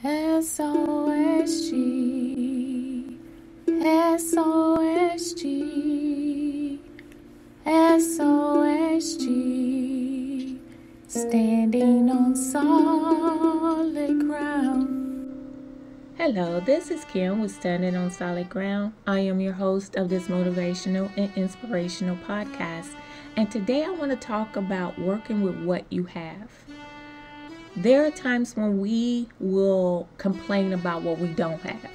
SOSG, SOSG, SOSG, standing on solid ground. Hello, this is Kim with Standing on Solid Ground. I am your host of this motivational and inspirational podcast, and today I want to talk about working with what you have. There are times when we will complain about what we don't have.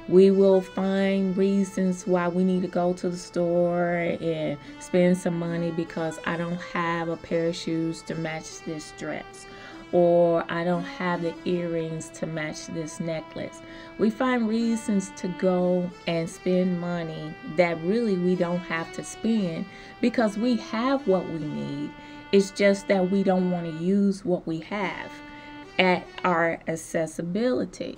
We will find reasons why we need to go to the store and spend some money because I don't have a pair of shoes to match this dress, or I don't have the earrings to match this necklace. We find reasons to go and spend money that really we don't have to spend because we have what we need. It's just that we don't want to use what we have at our accessibility.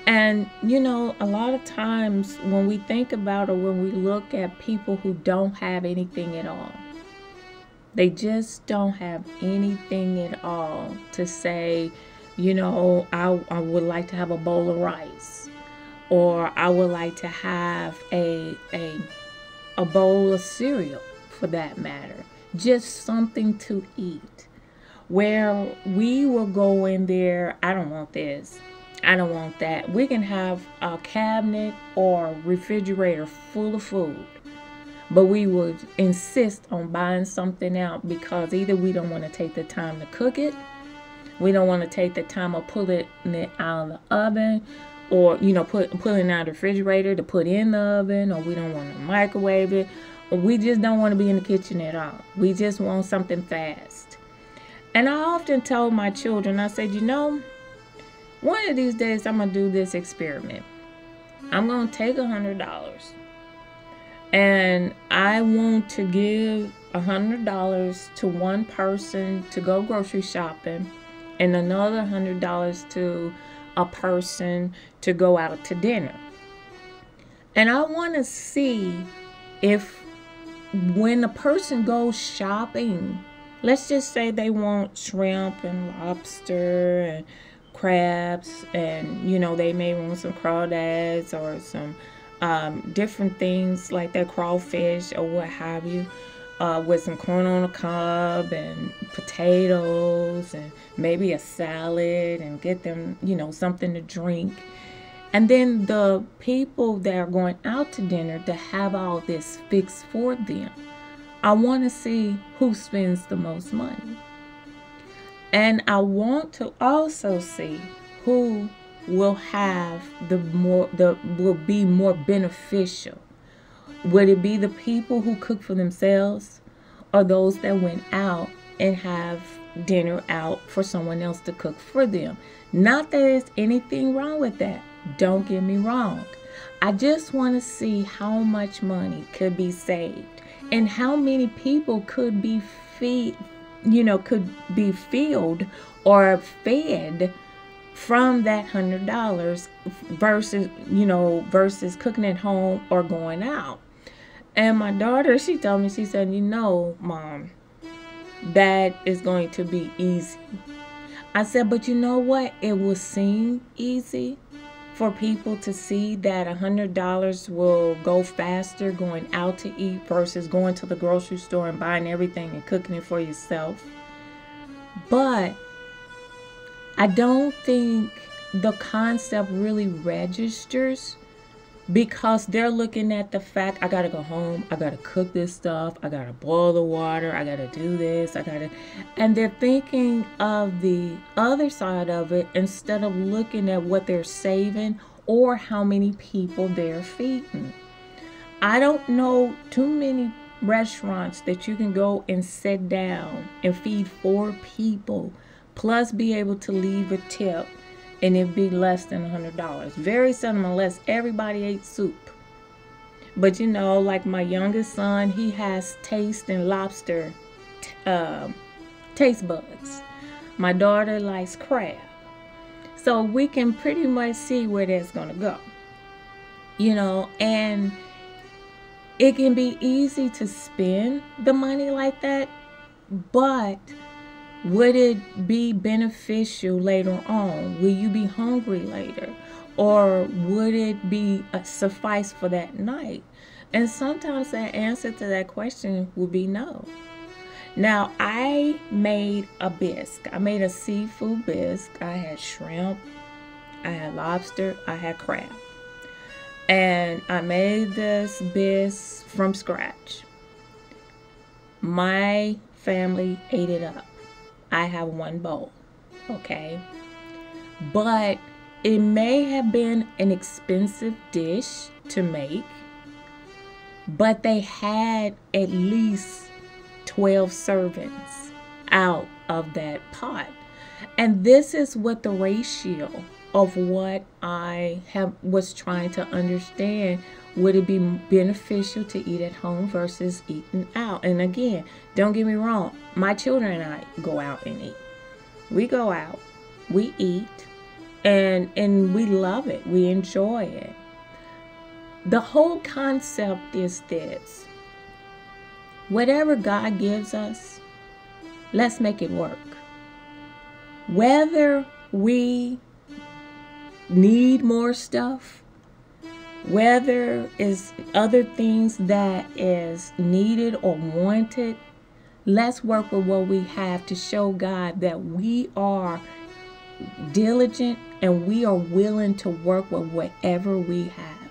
And, a lot of times when we think about or when we look at people who don't have anything at all, they just don't have anything at all to say, I would like to have a bowl of rice, or I would like to have a bowl of cereal, for that matter. Just something to eat. Where we will go in there, I don't want this, I don't want that. We can have a cabinet or refrigerator full of food, but we would insist on buying something out because either we don't want to take the time to cook it, we don't want to take the time of pulling it out of the oven, or pulling out the refrigerator to put in the oven, or we don't want to microwave it, or we just don't want to be in the kitchen at all. We just want something fast. And I often tell my children, I said, one of these days I'm going to do this experiment. I'm going to take $100 and I want to give $100 to one person to go grocery shopping and another $100 to a person to go out to dinner. And I want to see if when a person goes shopping, let's just say they want shrimp and lobster and crabs, and they may want some crawdads or some different things like that, crawfish or what have you, with some corn on the cob and potatoes and maybe a salad, and get them something to drink. And then the people that are going out to dinner to have all this fixed for them, I want to see who spends the most money. And I want to also see who will have will be more beneficial. Would it be the people who cook for themselves, or those that went out and have dinner out for someone else to cook for them? Not that there's anything wrong with that. Don't get me wrong. I just want to see how much money could be saved and how many people could be filled or fed from that $100 versus cooking at home or going out. And my daughter, she told me, she said, Mom, that is going to be easy. I said, but you know what? It will seem easy for people to see that $100 will go faster going out to eat versus going to the grocery store and buying everything and cooking it for yourself. But I don't think the concept really registers, because they're looking at the fact, I gotta go home, I gotta cook this stuff, I gotta boil the water, I gotta do this, and they're thinking of the other side of it instead of looking at what they're saving or how many people they're feeding. I don't know too many restaurants that you can go and sit down and feed 4 people plus be able to leave a tip and it'd be less than $100. Very seldom, unless everybody ate soup. But like my youngest son, he has taste and lobster taste buds. My daughter likes crab. So we can pretty much see where that's going to go. And it can be easy to spend the money like that, but Would it be beneficial later on? Will you be hungry later? Or would it be suffice for that night? And sometimes the answer to that question will be no. Now, I made a bisque. I made a seafood bisque. I had shrimp, I had lobster, I had crab. And I made this bisque from scratch. My family ate it up. I have one bowl, okay? But it may have been an expensive dish to make, but they had at least 12 servings out of that pot. And this is what the ratio of what I was trying to understand. Would it be beneficial to eat at home versus eating out? And again, don't get me wrong, my children and I go out and eat. We go out, we eat, and we love it. We enjoy it. The whole concept is this: whatever God gives us, let's make it work. Whether we need more stuff, whether it's other things that is needed or wanted, let's work with what we have to show God that we are diligent and we are willing to work with whatever we have.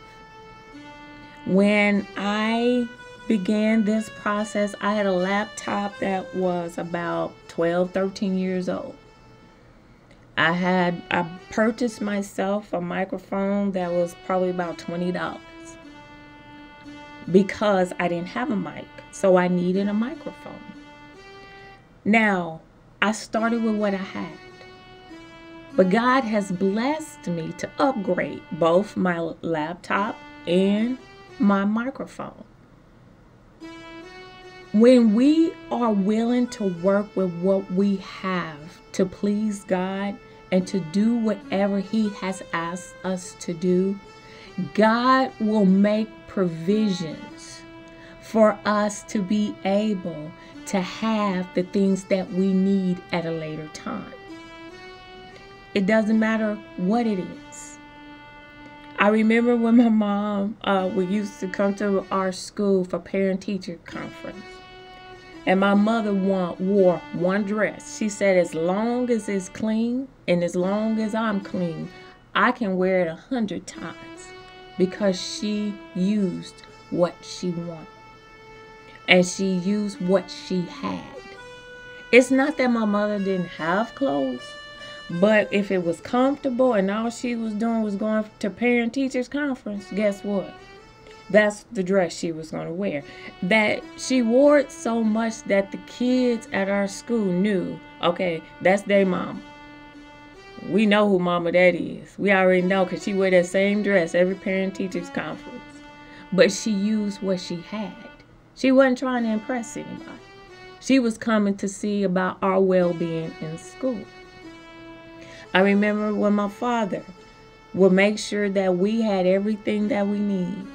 When I began this process, I had a laptop that was about 12, 13 years old. I purchased myself a microphone that was probably about $20 because I didn't have a mic, so I needed a microphone. Now, I started with what I had, but God has blessed me to upgrade both my laptop and my microphone. When we are willing to work with what we have to please God and to do whatever He has asked us to do, God will make provisions for us to be able to have the things that we need at a later time. It doesn't matter what it is. I remember when my mom, we used to come to our school for parent-teacher conference. And my mother wore one dress. She said, as long as it's clean and as long as I'm clean, I can wear it 100 times, because she used what she wanted. And she used what she had. It's not that my mother didn't have clothes, but if it was comfortable and all she was doing was going to parent-teachers conference, guess what? That's the dress she was going to wear. That she wore it so much that the kids at our school knew, okay, that's their mama. We know who mama that is. We already know, because she wore that same dress every parent-teachers conference. But she used what she had. She wasn't trying to impress anybody. She was coming to see about our well-being in school. I remember when my father would make sure that we had everything that we need.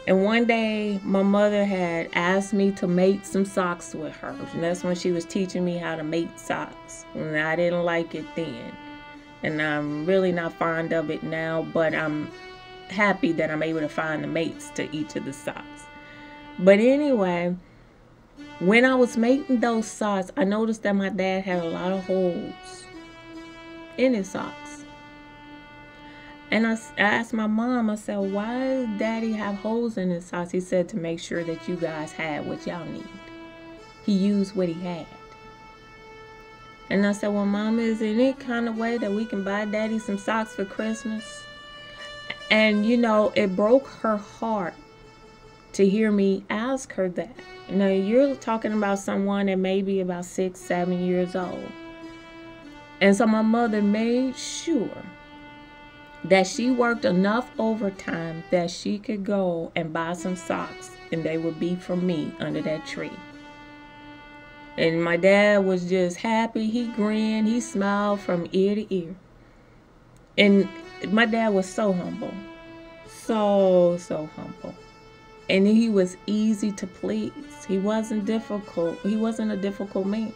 And one day, my mother had asked me to make some socks with her. And that's when she was teaching me how to make socks. And I didn't like it then. And I'm really not fond of it now, but I'm happy that I'm able to find the mates to each of the socks. But anyway, when I was making those socks, I noticed that my dad had a lot of holes in his socks. And I asked my mom, I said, why does Daddy have holes in his socks? He said, to make sure that you guys had what y'all need. He used what he had. And I said, well, Mama, is there any kind of way that we can buy Daddy some socks for Christmas? And, you know, it broke her heart to hear me ask her that. Now, you're talking about someone that may be about 6, 7 years old. And so my mother made sure that she worked enough overtime that she could go and buy some socks, and they would be from me under that tree. And my dad was just happy. He grinned. He smiled from ear to ear. And my dad was so humble. So humble. And he was easy to please. He wasn't difficult. He wasn't a difficult man.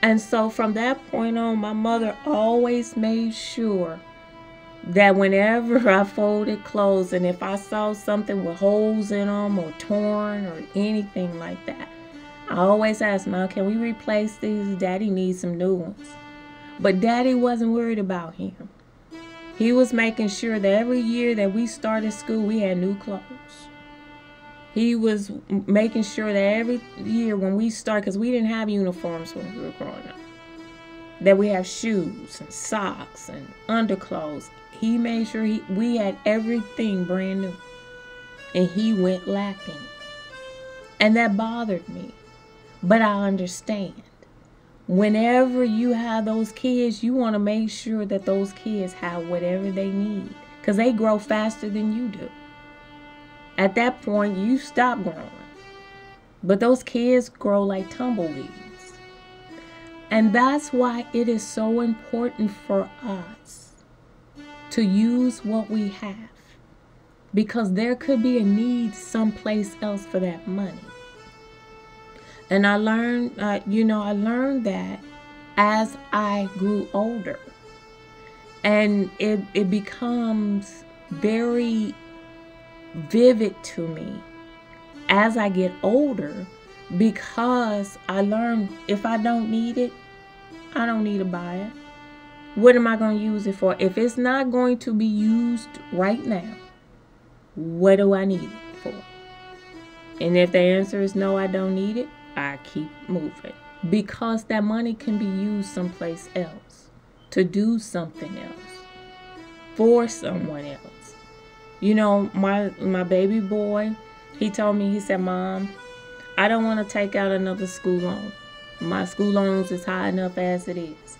And so from that point on, my mother always made sure that whenever I folded clothes, and if I saw something with holes in them or torn or anything like that, I always asked, Mom, can we replace these? Daddy needs some new ones. But Daddy wasn't worried about him. He was making sure that every year that we started school, we had new clothes. He was making sure that every year when we start, because we didn't have uniforms when we were growing up, that we have shoes and socks and underclothes. He made sure we had everything brand new. And he went lacking. And that bothered me. But I understand. Whenever you have those kids, you want to make sure that those kids have whatever they need. Because they grow faster than you do. At that point, you stop growing. But those kids grow like tumbleweeds. And that's why it is so important for us to use what we have. Because there could be a need someplace else for that money. And I learned, I learned that as I grew older. And it becomes very vivid to me as I get older, because I learned if I don't need it, I don't need to buy it. What am I going to use it for? If it's not going to be used right now, what do I need it for? And if the answer is no, I don't need it, I keep moving. Because that money can be used someplace else, to do something else, for someone else. You know, my baby boy, he told me, he said, Mom, I don't want to take out another school loan. My school loans is high enough as it is.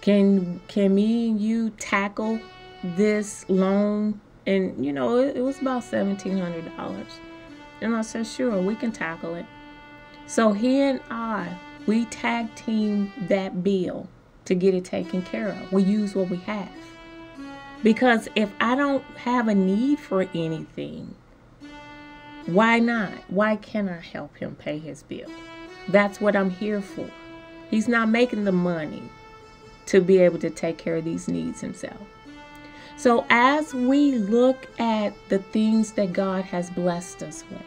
Can me and you tackle this loan? And, you know, it was about $1,700. And I said, sure, we can tackle it. So he and we tag team that bill to get it taken care of. We use what we have. Because if I don't have a need for anything, why not? Why can't I help him pay his bill? That's what I'm here for. He's not making the money to be able to take care of these needs himself. So as we look at the things that God has blessed us with,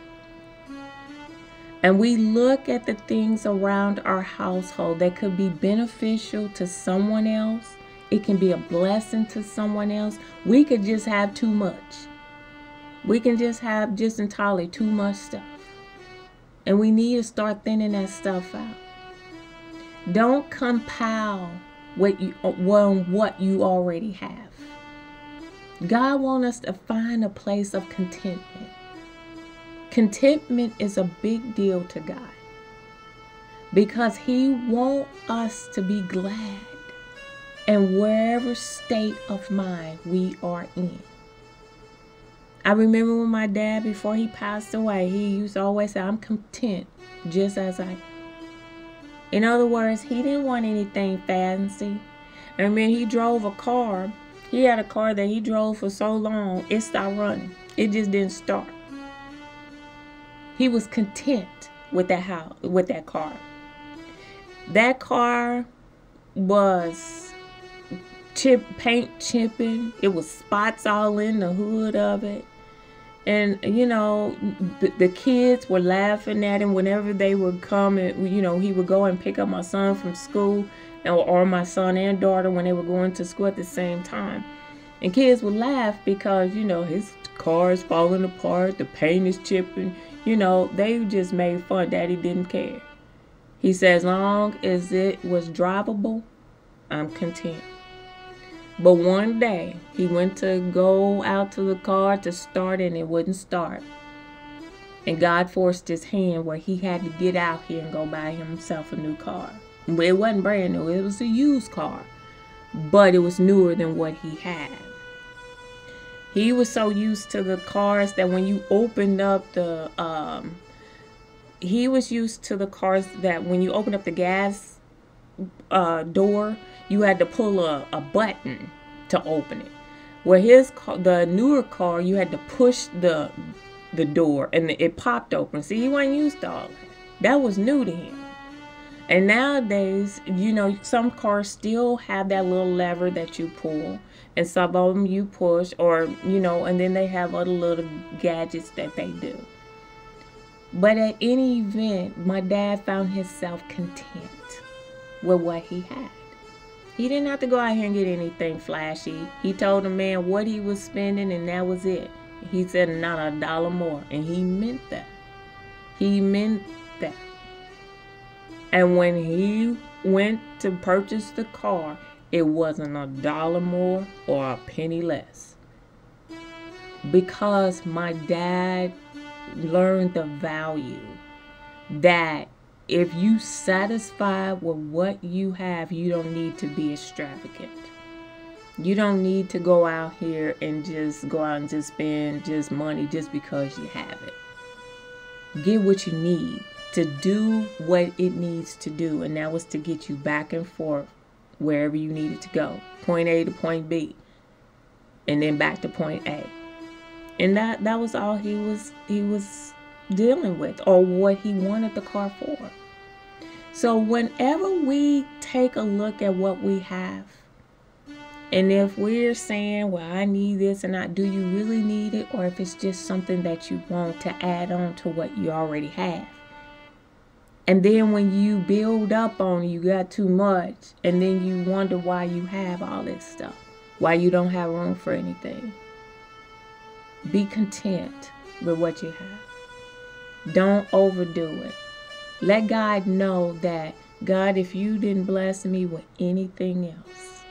and we look at the things around our household that could be beneficial to someone else, it can be a blessing to someone else. We could just have too much. We can just have just entirely too much stuff. And we need to start thinning that stuff out. Don't compile what you already have. God wants us to find a place of contentment. Contentment is a big deal to God. Because He wants us to be glad in wherever state of mind we are in. I remember when my dad, before he passed away, he used to always say, I'm content just as I am. In other words, he didn't want anything fancy. I mean, he drove a car. He had a car that he drove for so long, it stopped running. It just didn't start. He was content with that car. That car was paint chipping. It was spots all in the hood of it. And, you know, the kids were laughing at him whenever they would come and, you know, he would go and pick up my son from school, or my son and daughter when they were going to school at the same time. And kids would laugh because, you know, his car is falling apart, the paint is chipping. You know, they just made fun. Daddy didn't care. He said, as long as it was drivable, I'm content. But one day, he went to go out to the car to start and it wouldn't start. And God forced his hand where he had to get out here and go buy himself a new car. It wasn't brand new. It was a used car. But it was newer than what he had. He was so used to the cars that when you opened up the, he was used to the cars that when you opened up the gas door, you had to pull a button to open it. Where his car, the newer car, you had to push the door and it popped open. See, he wasn't used to all that. That was new to him. And nowadays, you know, some cars still have that little lever that you pull, and some of them you push, or, you know, and then they have other little gadgets that they do. But at any event, my dad found himself content with what he had. He didn't have to go out here and get anything flashy. He told the man what he was spending, and that was it. He said not a dollar more, and he meant that. He meant that. And when he went to purchase the car, it wasn't a dollar more or a penny less. Because my dad learned the value that if you satisfied with what you have, you don't need to be extravagant. You don't need to go out here and just go out and just spend just money just because you have it. Get what you need to do what it needs to do, and that was to get you back and forth wherever you needed to go, point A to point B, and then back to point A. And that was all he was dealing with, or what he wanted the car for. So whenever we take a look at what we have, and if we're saying, well, I need this, and do you really need it, or if it's just something that you want to add on to what you already have. And then when you build up on it, you got too much, and then you wonder why you have all this stuff, why you don't have room for anything. Be content with what you have. Don't overdo it. Let God know that, God, if you didn't bless me with anything else,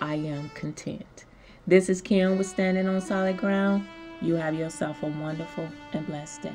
I am content. This is Kim with Standing on Solid Ground. You have yourself a wonderful and blessed day.